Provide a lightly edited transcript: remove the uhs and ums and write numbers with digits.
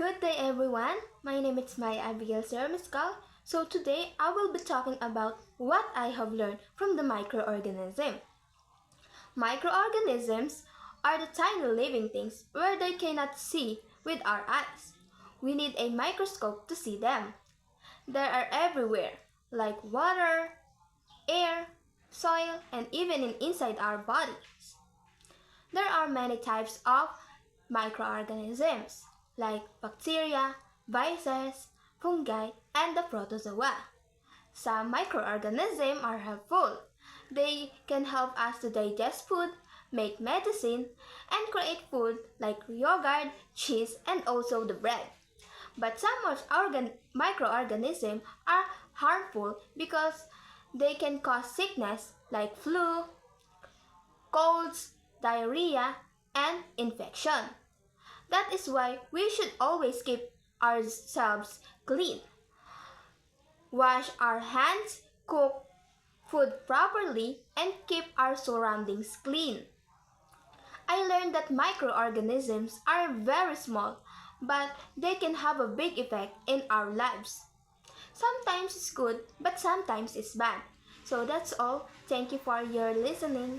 Good day everyone, my name is Maya Abigail Sermiscal. So today I will be talking about what I have learned from the microorganism. Microorganisms are the tiny living things where they cannot see with our eyes. We need a microscope to see them. They are everywhere, like water, air, soil, and even inside our bodies. There are many types of microorganisms, like bacteria, viruses, fungi, and the protozoa. Some microorganisms are helpful. They can help us to digest food, make medicine, and create food like yogurt, cheese, and also the bread. But some microorganisms are harmful because they can cause sickness like flu, colds, diarrhea, and infection. That is why we should always keep ourselves clean. Wash our hands, cook food properly, and keep our surroundings clean. I learned that microorganisms are very small, but they can have a big effect in our lives. Sometimes it's good, but sometimes it's bad. So that's all. Thank you for your listening.